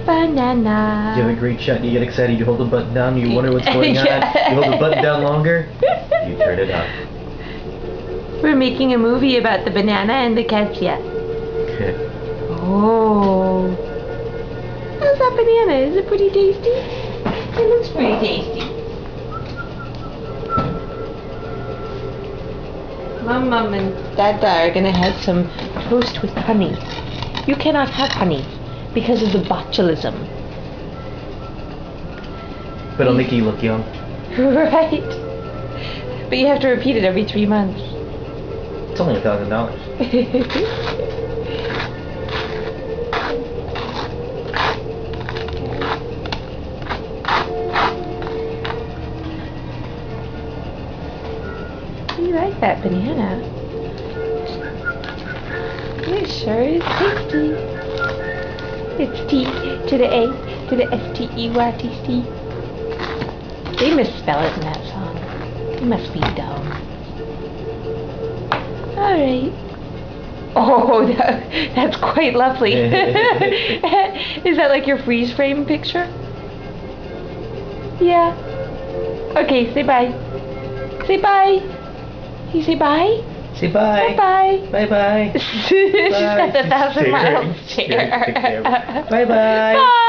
banana. You have a great shot, you get excited, you hold the button down, you wonder what's going on, you hold the button down longer, you turn it up. We're making a movie about the banana and the cassia. Oh. How's that banana? Is it pretty tasty? It looks pretty tasty. Mom and Dada are gonna have some toast with honey. You cannot have honey because of the botulism. But it'll make you look young. Right. But you have to repeat it every 3 months. It's only $1,000. You like that banana? It sure is tasty. It's T to the A to the S-T-E-Y-T-C. They misspell it in that song. They must be dumb. Alright. Oh, that's quite lovely. Is that like your freeze frame picture? Yeah. Okay, say bye. Say bye. You say bye? Say bye. Bye-bye. Bye-bye. She's got the 1,000 miles stare. Bye-bye. Bye.